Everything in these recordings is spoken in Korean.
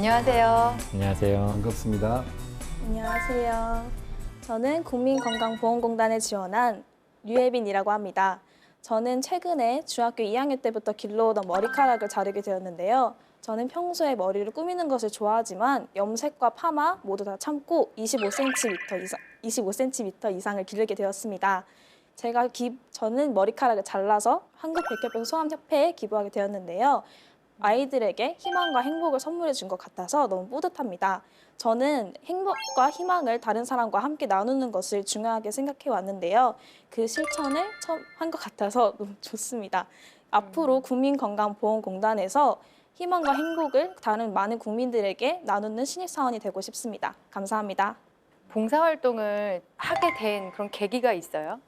안녕하세요. 안녕하세요. 반갑습니다. 안녕하세요. 저는 국민건강보험공단에 지원한 류혜빈이라고 합니다. 저는 최근에 중학교 2학년 때부터 길러오던 머리카락을 자르게 되었는데요. 저는 평소에 머리를 꾸미는 것을 좋아하지만 염색과 파마 모두 다 참고 25cm 이상을 기르게 되었습니다. 저는 머리카락을 잘라서 한국백혈병 소아협회에 기부하게 되었는데요. 아이들에게 희망과 행복을 선물해 준 것 같아서 너무 뿌듯합니다. 저는 행복과 희망을 다른 사람과 함께 나누는 것을 중요하게 생각해 왔는데요. 그 실천을 처음 한 것 같아서 너무 좋습니다. 앞으로 국민건강보험공단에서 희망과 행복을 다른 많은 국민들에게 나누는 신입사원이 되고 싶습니다. 감사합니다. 봉사활동을 하게 된 그런 계기가 있어요?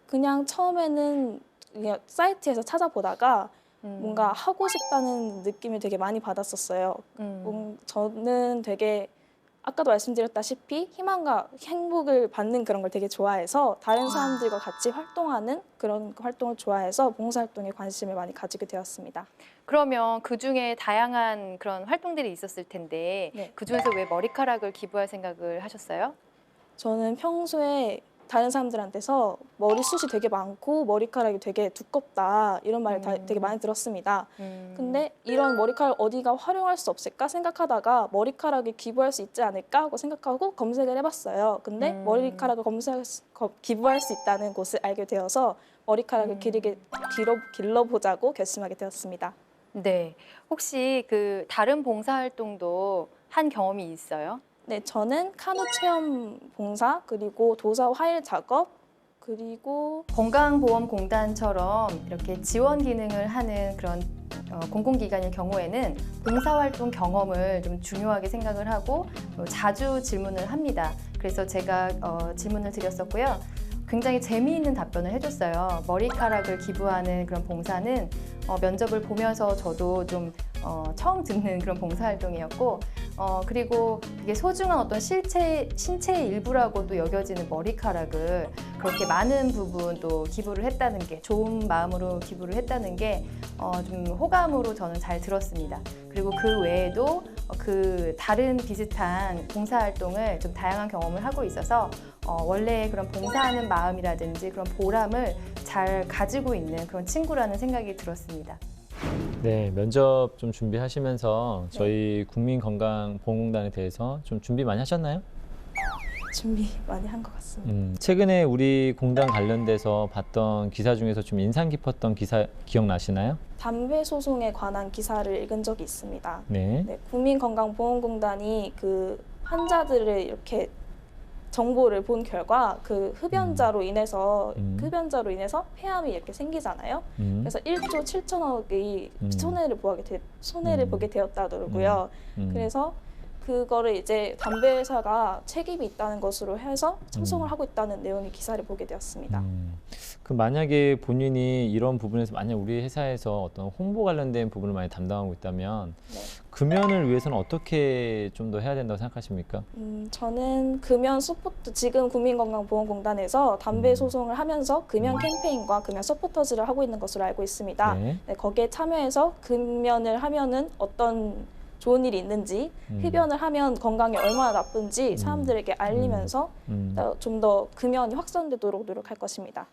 그냥 처음에는 그냥 사이트에서 찾아보다가 뭔가 하고 싶다는 느낌을 되게 많이 받았었어요. 저는 되게 아까도 말씀드렸다시피 희망과 행복을 받는 그런 걸 되게 좋아해서 다른 사람들과 같이 활동하는 그런 활동을 좋아해서 봉사활동에 관심을 많이 가지게 되었습니다. 그러면 그중에 다양한 그런 활동들이 있었을 텐데 네. 그중에서 왜 머리카락을 기부할 생각을 하셨어요? 저는 평소에 다른 사람들한테서 머리숱이 되게 많고 머리카락이 되게 두껍다 이런 말을 되게 많이 들었습니다. 근데 이런 머리카락 어디가 활용할 수 없을까 생각하다가 머리카락을 기부할 수 있지 않을까 하고 생각하고 검색을 해봤어요. 근데 머리카락을 기부할 수 있다는 곳을 알게 되어서 머리카락을 길러보자고 결심하게 되었습니다. 네. 혹시 그 다른 봉사활동도 한 경험이 있어요? 네, 저는 카누 체험 봉사, 그리고 도서 화일 작업, 그리고 건강보험공단처럼 이렇게 지원 기능을 하는 그런 공공기관의 경우에는 봉사활동 경험을 좀 중요하게 생각을 하고 자주 질문을 합니다. 그래서 제가 질문을 드렸었고요. 굉장히 재미있는 답변을 해줬어요. 머리카락을 기부하는 그런 봉사는 면접을 보면서 저도 좀 처음 듣는 그런 봉사활동이었고 그리고 되게 소중한 어떤 신체의 일부라고도 여겨지는 머리카락을 그렇게 많은 부분 또 기부를 했다는 게 좋은 마음으로 기부를 했다는 게 좀 호감으로 저는 잘 들었습니다. 그리고 그 외에도 그 다른 비슷한 봉사활동을 좀 다양한 경험을 하고 있어서 원래 그런 봉사하는 마음이라든지 그런 보람을 잘 가지고 있는 그런 친구라는 생각이 들었습니다. 네, 면접 좀 준비하시면서 저희 국민건강보험공단에 대해서 좀 준비 많이 하셨나요? 준비 많이 한 것 같습니다. 최근에 우리 공단 관련돼서 봤던 기사 중에서 좀 인상 깊었던 기사 기억나시나요? 담배 소송에 관한 기사를 읽은 적이 있습니다. 네. 네, 국민건강보험공단이 그 환자들을 이렇게 정보를 본 결과 그 흡연자로 인해서 폐암이 이렇게 생기잖아요. 그래서 1조 7천억이 손해를 보게 되었다더라고요. 그래서 그거를 이제 담배 회사가 책임이 있다는 것으로 해서 소송을 하고 있다는 내용의 기사를 보게 되었습니다. 그 만약에 본인이 이런 부분에서 만약 우리 회사에서 어떤 홍보 관련된 부분을 많이 담당하고 있다면 네. 금연을 위해서는 어떻게 좀 더 해야 된다고 생각하십니까? 저는 금연 서포트, 지금 국민건강보험공단에서 담배 소송을 하면서 금연 캠페인과 금연 서포터즈를 하고 있는 것으로 알고 있습니다. 네. 네, 거기에 참여해서 금연을 하면은 어떤 좋은 일이 있는지, 흡연을 하면 건강에 얼마나 나쁜지 사람들에게 알리면서 좀 더 금연이 확산되도록 노력할 것입니다.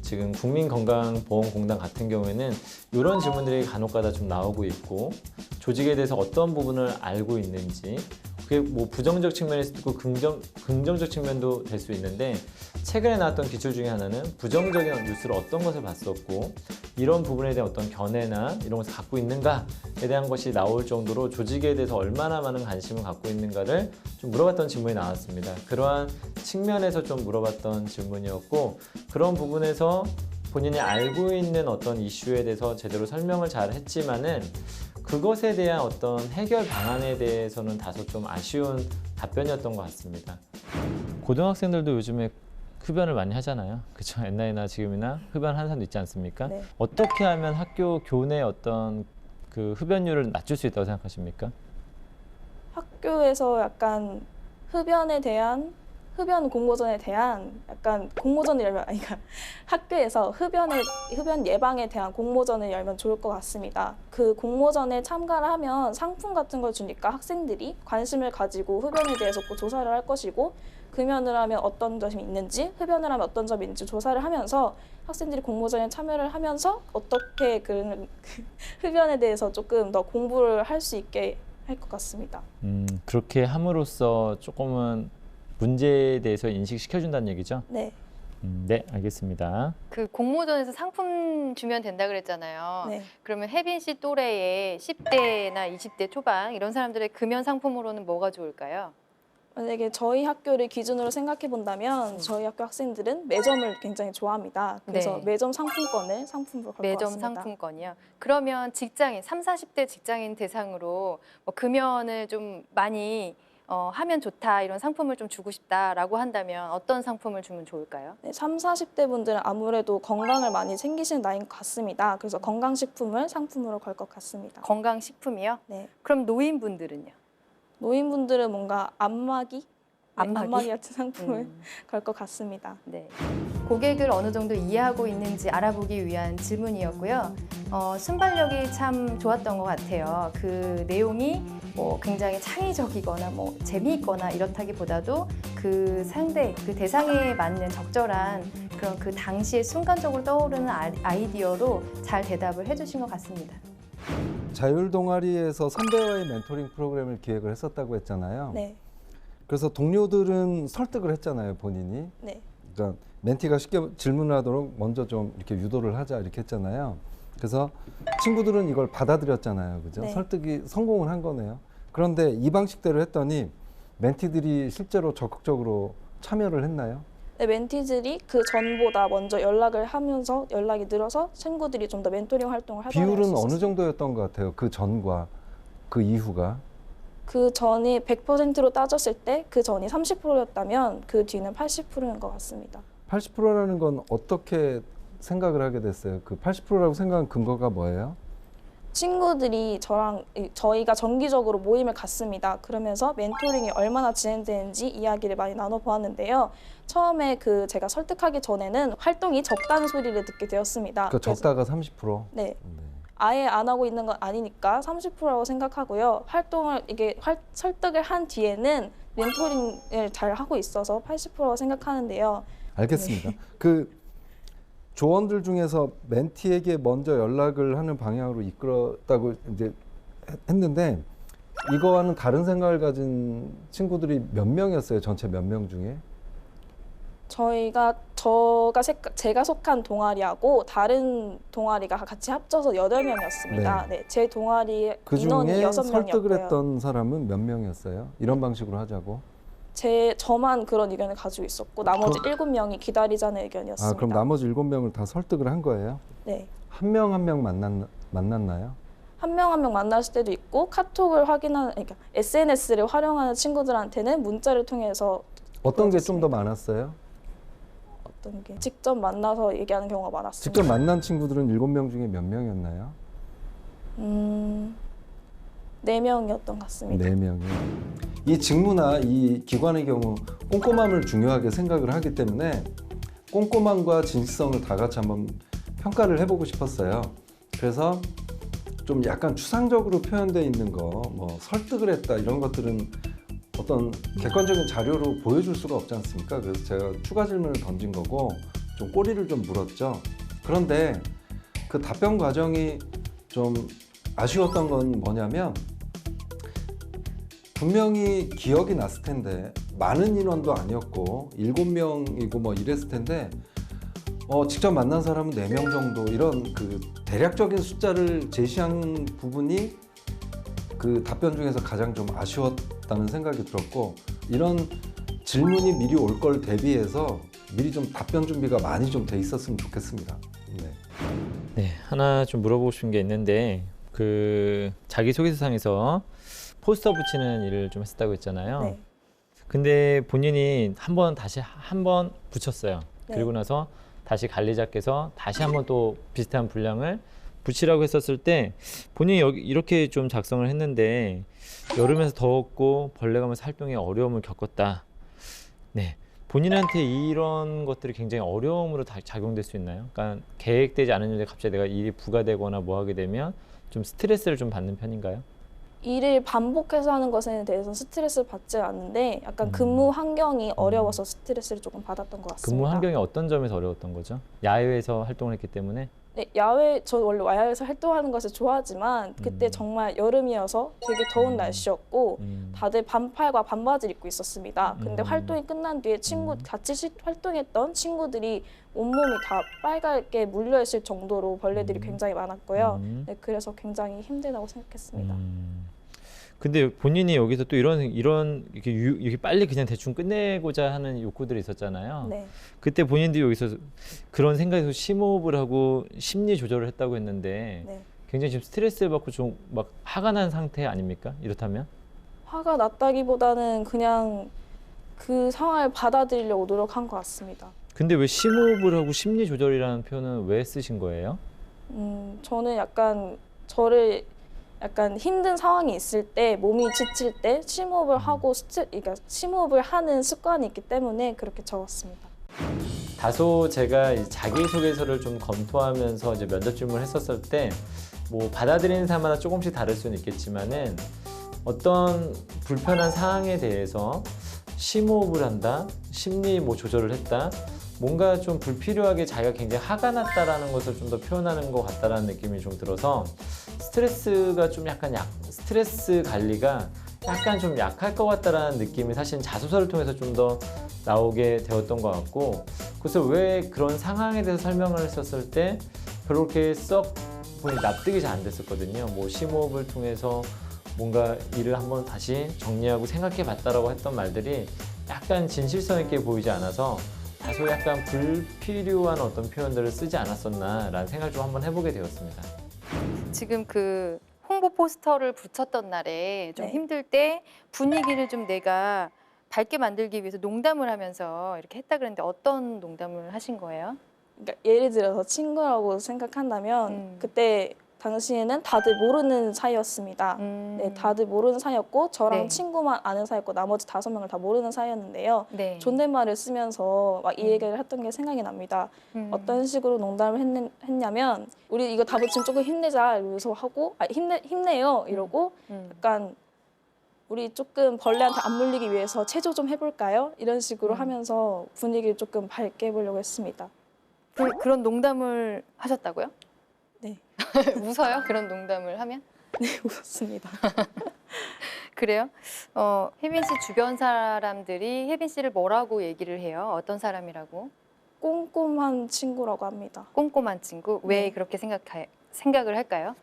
지금 국민건강보험공단 같은 경우에는 이런 질문들이 간혹가다 좀 나오고 있고 조직에 대해서 어떤 부분을 알고 있는지 그게 뭐 부정적 측면일 수도 있고 긍정적 측면도 될 수 있는데 최근에 나왔던 기출 중에 하나는 부정적인 뉴스를 어떤 것을 봤었고 이런 부분에 대한 어떤 견해나 이런 것을 갖고 있는가에 대한 것이 나올 정도로 조직에 대해서 얼마나 많은 관심을 갖고 있는가를 좀 물어봤던 질문이 나왔습니다. 그러한 측면에서 좀 물어봤던 질문이었고 그런 부분에서 본인이 알고 있는 어떤 이슈에 대해서 제대로 설명을 잘 했지만은 그것에 대한 어떤 해결 방안에 대해서는 다소 좀 아쉬운 답변이었던 것 같습니다. 고등학생들도 요즘에 흡연을 많이 하잖아요. 그렇죠? 옛날이나 지금이나 흡연하는 사람도 있지 않습니까? 네. 어떻게 하면 학교 교내 어떤 그 흡연율을 낮출 수 있다고 생각하십니까? 학교에서 약간 흡연에 대한 흡연 공모전에 대한 약간 공모전을 열면 그러니까 학교에서 흡연 예방에 대한 공모전을 열면 좋을 것 같습니다. 그 공모전에 참가를 하면 상품 같은 걸 주니까 학생들이 관심을 가지고 흡연에 대해서 꼭 조사를 할 것이고 금연을 하면 어떤 점이 있는지 흡연을 하면 어떤 점이 있는지 조사를 하면서 학생들이 공모전에 참여를 하면서 어떻게 그 흡연에 대해서 조금 더 공부를 할 수 있게 할 것 같습니다. 그렇게 함으로써 조금은 문제에 대해서 인식시켜준다는 얘기죠? 네. 네, 알겠습니다. 그 공모전에서 상품 주면 된다 그랬잖아요. 네. 그러면 혜빈 씨 또래의 10대나 20대 초반 이런 사람들의 금연 상품으로는 뭐가 좋을까요? 만약에 저희 학교를 기준으로 생각해 본다면 저희 학교 학생들은 매점을 굉장히 좋아합니다. 그래서 네. 매점 상품권을 상품으로 걸 것 매점 같습니다. 상품권이요. 그러면 직장인, 30, 40대 직장인 대상으로 뭐 금연을 좀 많이 하면 좋다, 이런 상품을 좀 주고 싶다라고 한다면 어떤 상품을 주면 좋을까요? 네, 30, 40대 분들은 아무래도 건강을 많이 챙기시는 나이인 것 같습니다. 그래서 건강식품을 상품으로 걸 것 같습니다. 건강식품이요? 네. 그럼 노인분들은요? 노인분들은 뭔가 안마기? 안마기? 같은 상품을 걸 것 같습니다. 네. 고객을 어느 정도 이해하고 있는지 알아보기 위한 질문이었고요. 순발력이 참 좋았던 것 같아요. 그 내용이 뭐 굉장히 창의적이거나 뭐 재미있거나 이렇다기보다도 그 상대, 그 대상에 맞는 적절한 그런 그 당시에 순간적으로 떠오르는 아이디어로 잘 대답을 해주신 것 같습니다. 자율 동아리에서 선배와의 멘토링 프로그램을 기획을 했었다고 했잖아요. 네. 그래서 동료들은 설득을 했잖아요, 본인이. 네. 그러니까 멘티가 쉽게 질문을 하도록 먼저 좀 이렇게 유도를 하자 이렇게 했잖아요. 그래서 친구들은 이걸 받아들였잖아요, 그죠? 네. 설득이 성공을 한 거네요. 그런데 이 방식대로 했더니 멘티들이 실제로 적극적으로 참여를 했나요? 네, 멘티들이 그 전보다 먼저 연락을 하면서 연락이 늘어서 친구들이 좀 더 멘토링 활동을 하도록 비율은 할수 어느 있었어요. 정도였던 것 같아요? 그 전과 그 이후가. 그 전이 100%로 따졌을 때 그 전이 30%였다면 그 뒤는 80%인 것 같습니다. 80%라는 건 어떻게 생각을 하게 됐어요? 그 80%라고 생각한 근거가 뭐예요? 친구들이 저희가 정기적으로 모임을 갖습니다. 그러면서 멘토링이 얼마나 진행되는지 이야기를 많이 나눠보았는데요. 처음에 제가 설득하기 전에는 활동이 적다는 소리를 듣게 되었습니다. 그 그래서 적다가 30%. 네. 네. 아예 안 하고 있는 건 아니니까 30%라고 생각하고요. 설득을 한 뒤에는 멘토링을 잘 하고 있어서 80%라고 생각하는데요. 알겠습니다. 그 조원들 중에서 멘티에게 먼저 연락을 하는 방향으로 이끌었다고 이제 했는데 이거와는 다른 생각을 가진 친구들이 몇 명이었어요? 전체 몇 명 중에? 제가 속한 동아리하고 다른 동아리가 같이 합쳐서 8명이었습니다. 네, 제 동아리 그 인원이 중에 6명이었고요. 설득을 했던 사람은 몇 명이었어요? 이런 방식으로 하자고. 저만 그런 의견을 가지고 있었고 나머지 7명이 기다리자는 의견이었습니다. 아, 그럼 나머지 7명을 다 설득을 한 거예요? 네. 한 명 한 명 만났나요? 한 명 한 명 만났을 때도 있고 카톡을 그러니까 SNS를 활용하는 친구들한테는 문자를 통해서 어떤 게 좀 더 많았어요? 어떤 게 직접 만나서 얘기하는 경우가 많았습니다. 직접 만난 친구들은 7명 중에 몇 명이었나요? 4명이었던 것 같습니다. 4명이. 이 직무나 이 기관의 경우 꼼꼼함을 중요하게 생각을 하기 때문에 꼼꼼함과 진실성을 다 같이 한번 평가를 해보고 싶었어요. 그래서 좀 약간 추상적으로 표현되어 있는 거, 뭐 설득을 했다 이런 것들은 어떤 객관적인 자료로 보여줄 수가 없지 않습니까? 그래서 제가 추가 질문을 던진 거고 좀 꼬리를 좀 물었죠. 그런데 그 답변 과정이 좀 아쉬웠던 건 뭐냐면 분명히 기억이 났을 텐데 많은 인원도 아니었고 7명이고 뭐 이랬을 텐데 직접 만난 사람은 4명 정도 이런 그 대략적인 숫자를 제시한 부분이 그 답변 중에서 가장 좀 아쉬웠다는 생각이 들었고 이런 질문이 미리 올 걸 대비해서 미리 좀 답변 준비가 많이 좀 돼 있었으면 좋겠습니다. 네. 네, 하나 좀 물어보고 싶은 게 있는데 그 자기소개서상에서 포스터 붙이는 일을 좀 했었다고 했잖아요. 네. 근데 본인이 다시 한 번 붙였어요. 네. 그리고 나서 다시 관리자께서 다시 한 번 또 비슷한 분량을 붙이라고 했었을 때 본인이 이렇게 좀 작성을 했는데 여름에서 더웠고 벌레 가면서 활동에 어려움을 겪었다. 네, 본인한테 이런 것들이 굉장히 어려움으로 작용될 수 있나요? 그러니까 계획되지 않은 일에 갑자기 내가 일이 부과되거나 뭐 하게 되면 좀 스트레스를 좀 받는 편인가요? 일을 반복해서 하는 것에 대해서 스트레스를 받지 않는데 약간 근무 환경이 어려워서 스트레스를 조금 받았던 것 같습니다. 근무 환경이 어떤 점에서 어려웠던 거죠? 야외에서 활동을 했기 때문에? 네, 저 원래 야외에서 활동하는 것을 좋아하지만 그때 정말 여름이어서 되게 더운 날씨였고 다들 반팔과 반바지를 입고 있었습니다. 근데 활동이 끝난 뒤에 같이 활동했던 친구들이 온몸이 다 빨갛게 물려 있을 정도로 벌레들이 굉장히 많았고요. 네, 그래서 굉장히 힘들다고 생각했습니다. 근데 본인이 여기서 또 이런 이렇게 빨리 그냥 대충 끝내고자 하는 욕구들이 있었잖아요. 네. 그때 본인도 여기서 그런 생각에서 심호흡을 하고 심리 조절을 했다고 했는데 네. 굉장히 지금 스트레스를 받고 좀 막 화가 난 상태 아닙니까? 이렇다면? 화가 났다기보다는 그냥 그 상황을 받아들이려고 노력한 것 같습니다. 근데 왜 심호흡을 하고 심리 조절이라는 표현은 왜 쓰신 거예요? 저는 저를 약간 힘든 상황이 있을 때 몸이 지칠 때 심호흡을 하고 그러니까 심호흡을 하는 습관이 있기 때문에 그렇게 적었습니다. 다소 제가 이 자기소개서를 좀 검토하면서 이제 면접 질문을 했었을 때 뭐 받아들이는 사람마다 조금씩 다를 수는 있겠지만은 어떤 불편한 상황에 대해서 심호흡을 한다, 심리 뭐 조절을 했다, 뭔가 좀 불필요하게 자기가 굉장히 화가 났다라는 것을 좀 더 표현하는 것 같다라는 느낌이 좀 들어서 스트레스가 좀 스트레스 관리가 약간 좀 약할 것 같다라는 느낌이 사실 자소서를 통해서 좀 더 나오게 되었던 것 같고, 그래서 왜 그런 상황에 대해서 설명을 했었을 때 별로 그렇게 썩 본인이 납득이 잘 안 됐었거든요. 뭐 심호흡을 통해서 뭔가 일을 한번 다시 정리하고 생각해 봤다라고 했던 말들이 약간 진실성 있게 보이지 않아서 다소 약간 불필요한 어떤 표현들을 쓰지 않았었나라는 생각을 좀 한번 해보게 되었습니다. 지금 그 홍보 포스터를 붙였던 날에 좀 네. 힘들 때 분위기를 좀 내가 밝게 만들기 위해서 농담을 하면서 이렇게 했다 그랬는데 어떤 농담을 하신 거예요? 그러니까 예를 들어서 친구라고 생각한다면 그때 당시에는 다들 모르는 사이였습니다. 네, 다들 모르는 사이였고 저랑 네. 친구만 아는 사이였고 나머지 5명을 다 모르는 사이였는데요. 네. 존댓말을 쓰면서 막 이 얘기를 했던 게 생각이 납니다. 어떤 식으로 농담을 했냐면 우리 이거 다 붙이면 조금 힘내자 이러면서 하고 힘내요 이러고 약간 우리 조금 벌레한테 안 물리기 위해서 체조 좀 해볼까요? 이런 식으로 하면서 분위기를 조금 밝게 해보려고 했습니다. 그런 농담을 하셨다고요? 네. 웃어요? 그런 농담을 하면? 네, 웃었습니다. 그래요? 혜빈 씨 주변 사람들이 혜빈 씨를 뭐라고 얘기를 해요? 어떤 사람이라고? 꼼꼼한 친구라고 합니다. 꼼꼼한 친구? 왜 네. 그렇게 생각을 할까요?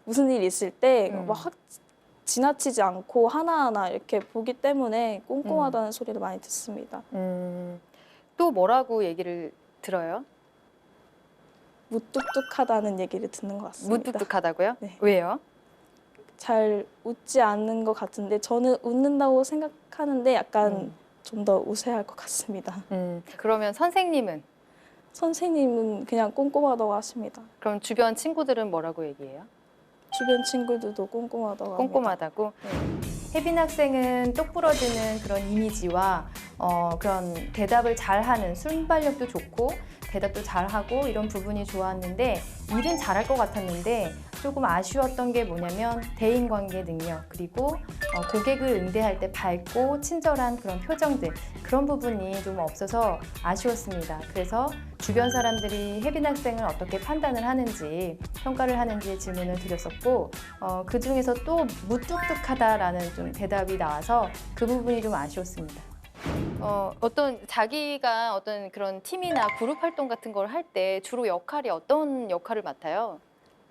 무슨 일 있을 때 막 지나치지 않고 하나하나 이렇게 보기 때문에 꼼꼼하다는 소리를 많이 듣습니다. 또 뭐라고 얘기를 들어요? 무뚝뚝하다는 얘기를 듣는 것 같습니다. 무뚝뚝하다고요? 네. 왜요? 잘 웃지 않는 것 같은데 저는 웃는다고 생각하는데 약간 좀 더 웃어야 할 것 같습니다. 그러면 선생님은? 선생님은 그냥 꼼꼼하다고 하십니다. 그럼 주변 친구들은 뭐라고 얘기해요? 주변 친구들도 꼼꼼하다고 합니다. 꼼꼼하다고? 혜빈 학생은 똑부러지는 그런 이미지와 그런 대답을 잘하는 순발력도 좋고 대답도 잘하고 이런 부분이 좋았는데 일은 잘할 것 같았는데 조금 아쉬웠던 게 뭐냐면 대인관계 능력 그리고 고객을 응대할 때 밝고 친절한 그런 표정들 그런 부분이 좀 없어서 아쉬웠습니다. 그래서 주변 사람들이 혜빈 학생을 어떻게 판단을 하는지 평가를 하는지 질문을 드렸었고 그 중에서 또 무뚝뚝하다라는 좀 대답이 나와서 그 부분이 좀 아쉬웠습니다. 자기가 어떤 그런 팀이나 그룹 활동 같은 걸 할 때 주로 역할이 어떤 역할을 맡아요?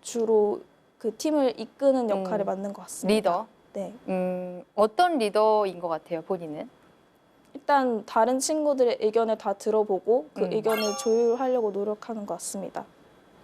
주로 그 팀을 이끄는 역할을 맡는 것 같습니다. 리더? 네. 어떤 리더인 것 같아요, 본인은? 일단 다른 친구들의 의견을 다 들어보고 그 의견을 조율하려고 노력하는 것 같습니다.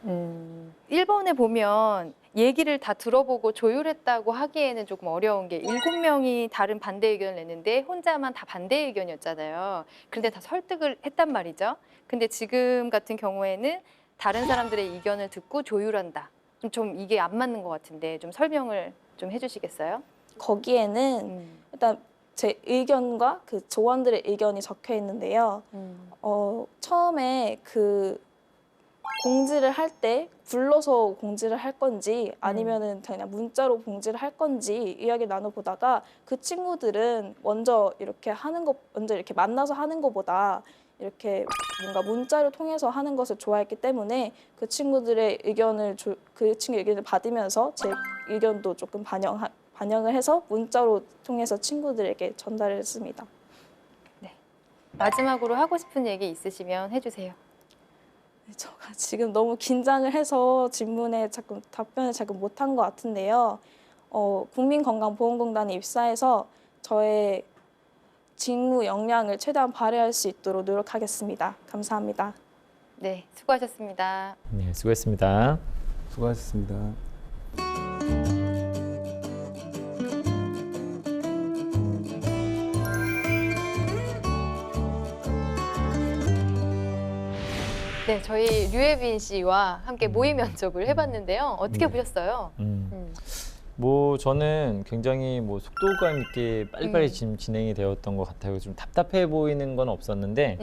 1번에 보면 얘기를 다 들어보고 조율했다고 하기에는 조금 어려운 게 7명이 다른 반대 의견을 냈는데 혼자만 다 반대 의견이었잖아요. 그런데 다 설득을 했단 말이죠. 근데 지금 같은 경우에는 다른 사람들의 의견을 듣고 조율한다. 좀 이게 안 맞는 것 같은데 좀 설명을 좀 해주시겠어요? 거기에는 일단 제 의견과 그 조원들의 의견이 적혀 있는데요. 처음에 그 공지를 할 때 불러서 공지를 할 건지 아니면은 그냥 문자로 공지를 할 건지 이야기 나눠보다가 그 친구들은 먼저 이렇게 먼저 이렇게 만나서 하는 것보다 이렇게 뭔가 문자를 통해서 하는 것을 좋아했기 때문에 그 친구들의 그 친구 의견을 받으면서 제 의견도 조금 반영을 해서 문자로 통해서 친구들에게 전달을 했습니다. 마지막으로 하고 싶은 얘기 있으시면 해주세요. 제가 지금 너무 긴장을 해서 질문에 자꾸 답변을 잘 못한 것 같은데요. 국민건강보험공단에 입사해서 저의 직무 역량을 최대한 발휘할 수 있도록 노력하겠습니다. 감사합니다. 네, 수고하셨습니다. 네, 수고했습니다. 수고하셨습니다. 네, 저희 류혜빈 씨와 함께 모의 면접을 해봤는데요. 어떻게 보셨어요? 뭐 저는 굉장히 뭐 속도감 있게 빨리빨리 지금 진행이 되었던 것 같아요. 좀 답답해 보이는 건 없었는데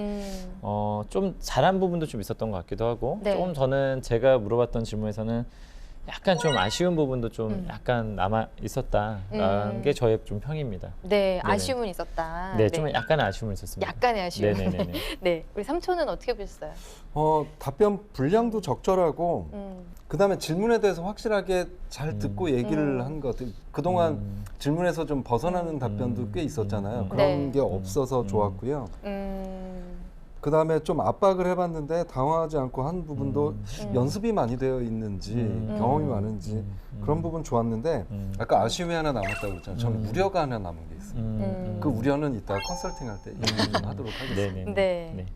좀 잘한 부분도 좀 있었던 것 같기도 하고 네. 조금 저는 제가 물어봤던 질문에서는 약간 좀 아쉬운 부분도 좀 약간 남아 있었다라는 게 저의 좀 평입니다. 네, 아쉬움은 있었다. 네, 좀 약간 아쉬움은 있었습니다. 약간의 아쉬움. 네네네. 네, 우리 삼촌은 어떻게 보셨어요? 답변 분량도 적절하고 그다음에 질문에 대해서 확실하게 잘 듣고 얘기를 한 것 같아요. 그동안 질문에서 좀 벗어나는 답변도 꽤 있었잖아요. 그런 네. 게 없어서 좋았고요. 그다음에 좀 압박을 해봤는데 당황하지 않고 한 부분도 연습이 많이 되어 있는지 경험이 많은지 그런 부분 좋았는데 아까 아쉬움이 하나 남았다고 그랬잖아요. 저는 우려가 하나 남은 게 있어요. 그 우려는 이따 컨설팅할 때 얘기 좀 하도록 하겠습니다. 네네. 네.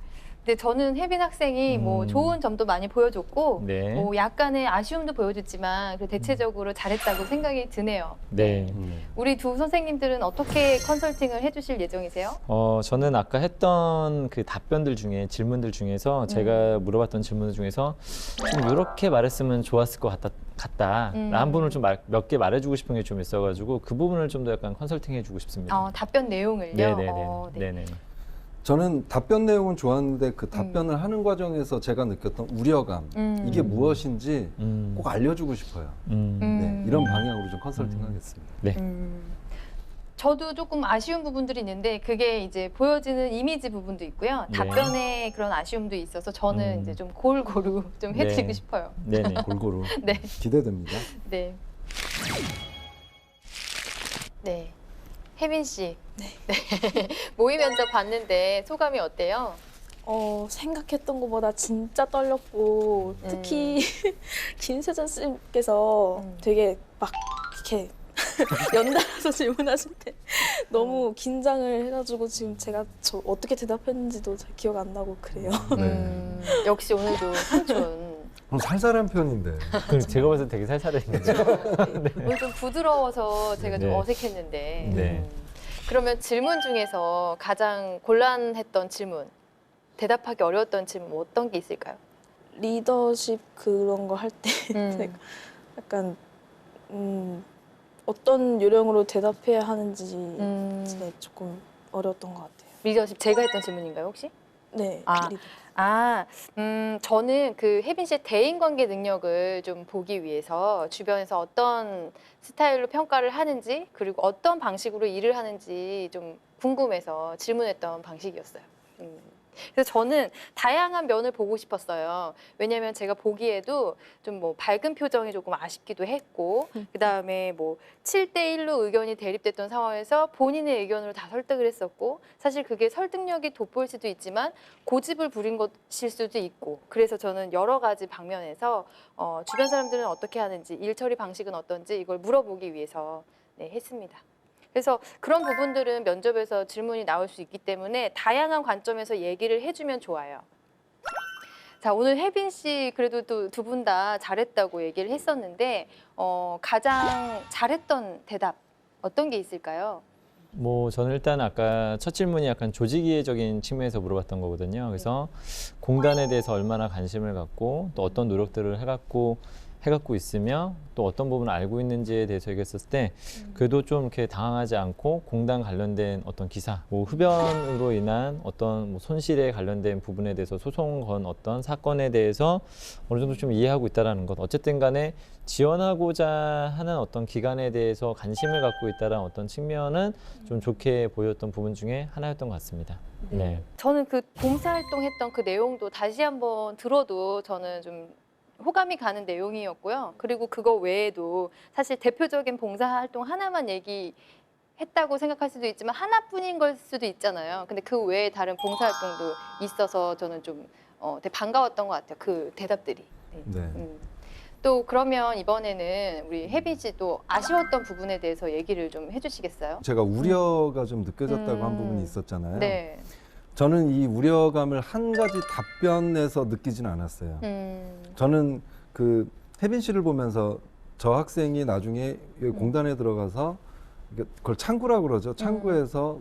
근데 저는 혜빈 학생이 뭐 좋은 점도 많이 보여줬고 네. 뭐 약간의 아쉬움도 보여줬지만 대체적으로 잘했다고 생각이 드네요. 네. 우리 두 선생님들은 어떻게 컨설팅을 해주실 예정이세요? 저는 아까 했던 그 답변들 중에 질문들 중에서 제가 물어봤던 질문들 중에서 좀 이렇게 말했으면 좋았을 것 같다. 라는 부분을 좀 몇 개 말해주고 싶은 게 좀 있어가지고 그 부분을 좀 더 약간 컨설팅해주고 싶습니다. 답변 내용을요? 네네네. 네. 네네. 저는 답변 내용은 좋았는데 그 답변을 하는 과정에서 제가 느꼈던 우려감 이게 무엇인지 꼭 알려주고 싶어요. 네, 이런 방향으로 좀 컨설팅하겠습니다. 네. 저도 조금 아쉬운 부분들이 있는데 그게 이제 보여지는 이미지 부분도 있고요. 네. 답변에 그런 아쉬움도 있어서 저는 이제 좀 골고루 좀 해드리고 네. 싶어요. 네네. 골고루 네. 기대됩니다. 네. 네. 혜빈 씨. 네. 모의 면접 봤는데 소감이 어때요? 생각했던 것보다 진짜 떨렸고 특히 김세전 쌤께서 되게 막 이렇게 연달아서 질문하실 때 너무 긴장을 해가지고 지금 제가 어떻게 대답했는지도 잘 기억 안 나고 그래요. 역시 오늘도 삼촌. 살살한 편인데. 제가 봐서 되게 살살했는데. 네. 오늘 좀 부드러워서 제가 좀 네. 어색했는데. 네. 그러면 질문 중에서 가장 곤란했던 질문, 대답하기 어려웠던 질문 뭐 어떤 게 있을까요? 리더십 그런 거 할 때 제가 약간 어떤 요령으로 대답해야 하는지 진짜 조금 어려웠던 것 같아요. 리더십 제가 했던 질문인가요 혹시? 네. 저는 그 혜빈 씨의 대인관계 능력을 좀 보기 위해서 주변에서 어떤 스타일로 평가를 하는지 그리고 어떤 방식으로 일을 하는지 좀 궁금해서 질문했던 방식이었어요. 그래서 저는 다양한 면을 보고 싶었어요. 왜냐하면 제가 보기에도 좀 뭐 밝은 표정이 조금 아쉽기도 했고 그다음에 뭐 7대1로 의견이 대립됐던 상황에서 본인의 의견으로 다 설득을 했었고 사실 그게 설득력이 돋보일 수도 있지만 고집을 부린 것일 수도 있고 그래서 저는 여러 가지 방면에서 주변 사람들은 어떻게 하는지 일 처리 방식은 어떤지 이걸 물어보기 위해서 했습니다. 그래서 그런 부분들은 면접에서 질문이 나올 수 있기 때문에 다양한 관점에서 얘기를 해주면 좋아요. 자, 오늘 혜빈 씨 그래도 또 두 분 다 잘했다고 얘기를 했었는데 가장 잘했던 대답 어떤 게 있을까요? 뭐 저는 일단 아까 첫 질문이 약간 조직이적인 측면에서 물어봤던 거거든요. 그래서 공단에 대해서 얼마나 관심을 갖고 또 어떤 노력들을 해갖고 해갖고 있으며 또 어떤 부분을 알고 있는지에 대해서 얘기했었을 때 그래도 좀 이렇게 당황하지 않고 공단 관련된 어떤 기사, 뭐 흡연으로 인한 어떤 뭐 손실에 관련된 부분에 대해서 소송 건 어떤 사건에 대해서 어느 정도 좀 이해하고 있다라는 것. 어쨌든 간에 지원하고자 하는 어떤 기관에 대해서 관심을 갖고 있다라는 어떤 측면은 좀 좋게 보였던 부분 중에 하나였던 것 같습니다. 네. 저는 그 봉사활동했던 그 내용도 다시 한번 들어도 저는 좀 호감이 가는 내용이었고요. 그리고 그거 외에도 사실 대표적인 봉사활동 하나만 얘기했다고 생각할 수도 있지만 하나뿐인 걸 수도 있잖아요. 근데 그 외에 다른 봉사활동도 있어서 저는 좀 되게 반가웠던 것 같아요. 그 대답들이. 네. 네. 또 그러면 이번에는 우리 혜빈 씨도 아쉬웠던 부분에 대해서 얘기를 좀 해주시겠어요? 제가 우려가 좀 느껴졌다고 한 음. 부분이 있었잖아요. 네. 저는 이 우려감을 한 가지 답변에서 느끼지는 않았어요. 저는 그 혜빈 씨를 보면서 저 학생이 나중에 여기 공단에 들어가서 그걸 창구라고 그러죠. 창구에서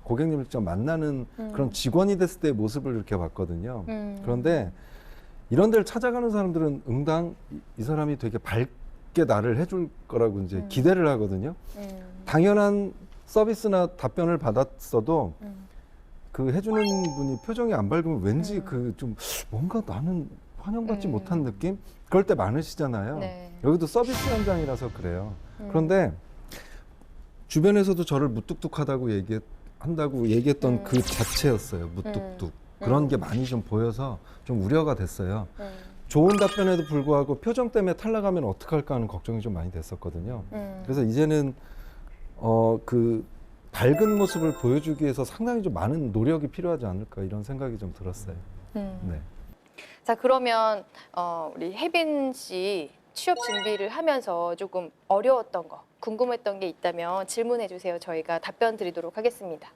고객님을 직접 만나는 그런 직원이 됐을 때의 모습을 이렇게 봤거든요. 그런데 이런 데를 찾아가는 사람들은 응당 이 사람이 되게 밝게 나를 해줄 거라고 이제 기대를 하거든요. 당연한 서비스나 답변을 받았어도 그 해주는 분이 표정이 안 밝으면 왠지 그 좀 뭔가 나는 환영받지 못한 느낌? 그럴 때 많으시잖아요. 네. 여기도 서비스 현장이라서 그래요. 그런데 주변에서도 저를 무뚝뚝하다고 얘기했던 그 자체였어요. 무뚝뚝. 그런 게 많이 좀 보여서 좀 우려가 됐어요. 좋은 답변에도 불구하고 표정 때문에 탈락하면 어떡할까 하는 걱정이 좀 많이 됐었거든요. 그래서 이제는 그 밝은 모습을 보여주기 위해서 상당히 좀 많은 노력이 필요하지 않을까 이런 생각이 좀 들었어요. 네. 자, 그러면 우리 혜빈 씨 취업 준비를 하면서 조금 어려웠던 거, 궁금했던 게 있다면 질문해 주세요. 저희가 답변 드리도록 하겠습니다.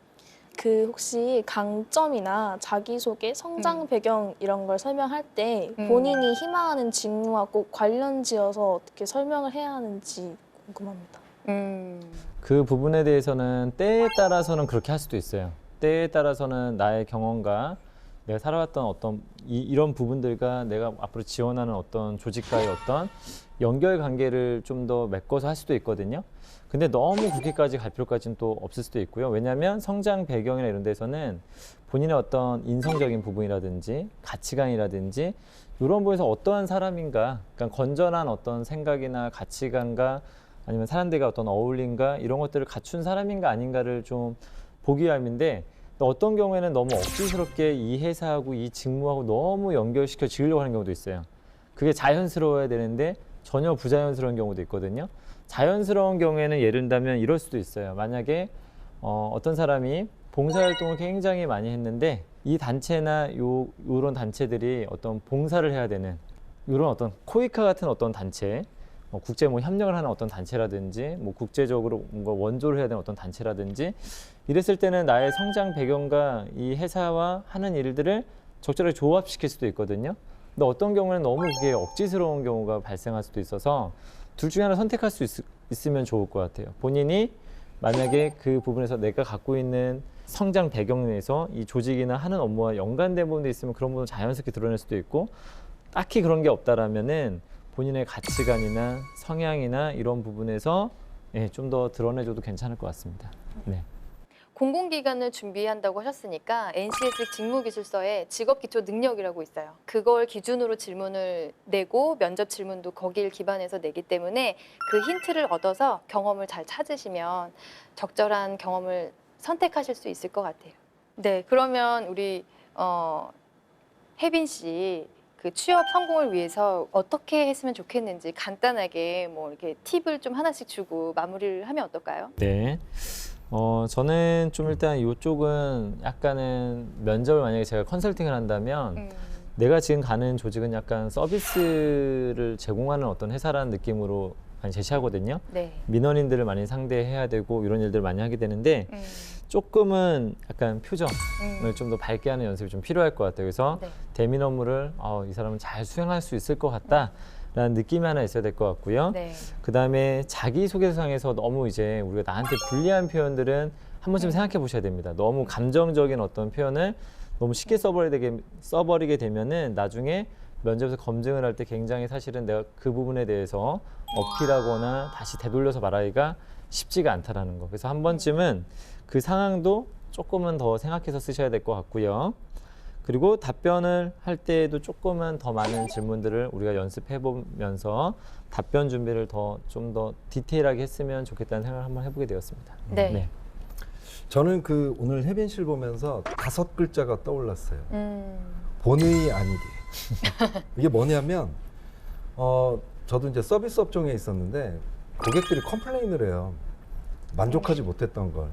그 혹시 강점이나 자기소개, 성장 배경 이런 걸 설명할 때 본인이 희망하는 직무와 꼭 관련 지어서 어떻게 설명을 해야 하는지 궁금합니다. 그 부분에 대해서는 때에 따라서는 그렇게 할 수도 있어요. 때에 따라서는 나의 경험과 내가 살아왔던 어떤 이런 부분들과 내가 앞으로 지원하는 어떤 조직과의 어떤 연결 관계를 좀 더 메꿔서 할 수도 있거든요. 근데 너무 그렇게까지 갈 필요까지는 또 없을 수도 있고요. 왜냐하면 성장 배경이나 이런 데서는 본인의 어떤 인성적인 부분이라든지 가치관이라든지 이런 부분에서 어떠한 사람인가, 그러니까 건전한 어떤 생각이나 가치관과 아니면 사람들과 어떤 어울림과 이런 것들을 갖춘 사람인가 아닌가를 좀 보기 위함인데 어떤 경우에는 너무 억지스럽게 이 회사하고 이 직무하고 너무 연결시켜 지으려고 하는 경우도 있어야 그게 자연스러워야 되는데 전혀 부자연스러운 경우도 있거든요. 자연스러운 경우에는 예를 들면 이럴 수도 있어요. 만약에 어떤 사람이 봉사활동을 굉장히 많이 했는데 이 단체나 요런 단체들이 어떤 봉사를 해야 되는 이런 어떤 코이카 같은 어떤 단체, 국제 협력을 하는 어떤 단체라든지 국제적으로 뭔가 원조를 해야 되는 어떤 단체라든지 이랬을 때는 나의 성장 배경과 이 회사와 하는 일들을 적절하게 조합시킬 수도 있거든요. 근데 어떤 경우는 너무 그게 억지스러운 경우가 발생할 수도 있어서 둘 중에 하나 선택할 수 있으면 좋을 것 같아요. 본인이 만약에 그 부분에서 내가 갖고 있는 성장 배경에서 이 조직이나 하는 업무와 연관된 부분도 있으면 그런 부분을 자연스럽게 드러낼 수도 있고 딱히 그런 게 없다라면은 본인의 가치관이나 성향이나 이런 부분에서 좀 더 드러내줘도 괜찮을 것 같습니다. 네. 공공기관을 준비한다고 하셨으니까 NCS 직무기술서에 직업기초 능력이라고 있어요. 그걸 기준으로 질문을 내고 면접 질문도 거기를 기반해서 내기 때문에 그 힌트를 얻어서 경험을 잘 찾으시면 적절한 경험을 선택하실 수 있을 것 같아요. 네, 그러면 우리 혜빈 씨 그 취업 성공을 위해서 어떻게 했으면 좋겠는지 간단하게 이렇게 팁을 좀 하나씩 주고 마무리를 하면 어떨까요? 네. 저는 좀 일단 이쪽은 약간은 면접을 만약에 제가 컨설팅을 한다면 내가 지금 가는 조직은 약간 서비스를 제공하는 어떤 회사라는 느낌으로 많이 제시하거든요. 네. 민원인들을 많이 상대해야 되고 이런 일들을 많이 하게 되는데 조금은 약간 표정을 좀 더 밝게 하는 연습이 좀 필요할 것 같아요. 그래서 네. 대민 업무를 이 사람은 잘 수행할 수 있을 것 같다라는 느낌이 하나 있어야 될 것 같고요. 네. 그다음에 자기소개서상에서 너무 이제 우리가 나한테 불리한 표현들은 한 번쯤 생각해 보셔야 됩니다. 너무 감정적인 어떤 표현을 너무 쉽게 써버리게 되면은 나중에 면접에서 검증을 할 때 굉장히 사실은 내가 그 부분에 대해서 어필하거나 다시 되돌려서 말하기가 쉽지가 않다라는 거. 그래서 한 번쯤은 그 상황도 조금은 더 생각해서 쓰셔야 될 것 같고요. 그리고 답변을 할 때에도 조금은 더 많은 질문들을 우리가 연습해 보면서 답변 준비를 좀 더 디테일하게 했으면 좋겠다는 생각을 한번 해보게 되었습니다. 네. 저는 그 오늘 혜빈 씨를 보면서 5글자가 떠올랐어요. 본의 아니게. 이게 뭐냐면 저도 이제 서비스 업종에 있었는데 고객들이 컴플레인을 해요. 만족하지 못했던 걸.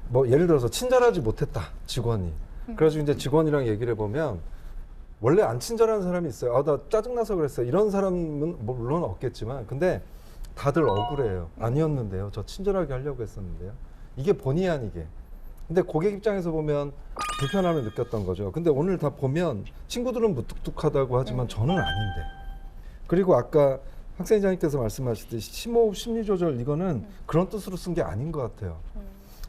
뭐 예를 들어서 친절하지 못했다, 직원이. 그래가지고 이제 직원이랑 얘기를 해보면 원래 안 친절한 사람이 있어요. 아, 나 짜증나서 그랬어요. 이런 사람은 물론 없겠지만 근데 다들 억울해요. 아니었는데요. 저 친절하게 하려고 했었는데요. 이게 본의 아니게. 근데 고객 입장에서 보면 불편함을 느꼈던 거죠. 근데 오늘 다 보면 친구들은 무뚝뚝하다고 하지만 저는 아닌데. 그리고 아까 학생회장님께서 말씀하셨듯이 심호흡 심리조절 이거는 그런 뜻으로 쓴 게 아닌 것 같아요.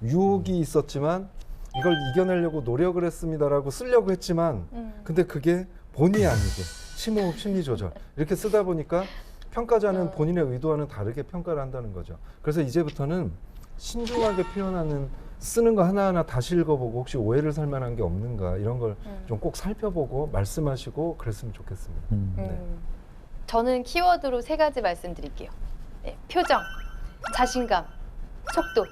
유혹이 있었지만 이걸 이겨내려고 노력을 했습니다라고 쓰려고 했지만 근데 그게 본의 아니게 심호흡 심리조절 이렇게 쓰다 보니까 평가자는 본인의 의도와는 다르게 평가를 한다는 거죠. 그래서 이제부터는 신중하게 표현하는 쓰는 거 하나하나 다시 읽어보고 혹시 오해를 살 만한 게 없는가 이런 걸 좀 꼭 살펴보고 말씀하시고 그랬으면 좋겠습니다. 네. 저는 키워드로 3가지 말씀드릴게요. 네, 표정, 자신감, 속도.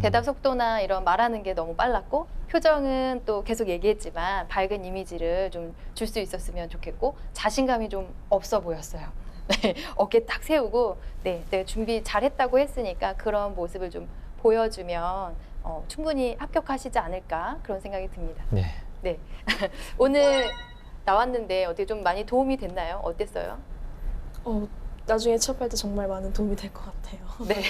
대답 속도나 이런 말하는 게 너무 빨랐고 표정은 또 계속 얘기했지만 밝은 이미지를 좀 줄 수 있었으면 좋겠고 자신감이 좀 없어 보였어요. 네, 어깨 딱 세우고 내가 준비 잘했다고 했으니까 그런 모습을 좀 보여주면 충분히 합격하시지 않을까 그런 생각이 듭니다. 네. 오늘 나왔는데 어떻게 좀 많이 도움이 됐나요? 어땠어요? 나중에 취업할 때 정말 많은 도움이 될 것 같아요. 네.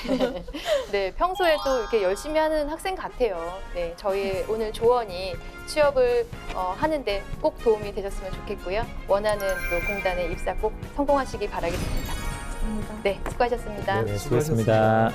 네, 평소에 또 이렇게 열심히 하는 학생 같아요. 네, 저희 오늘 조언이 취업을 하는데 꼭 도움이 되셨으면 좋겠고요. 원하는 또 공단에 입사 꼭 성공하시기 바라겠습니다. 감사합니다. 네, 수고하셨습니다. 네, 수고했습니다.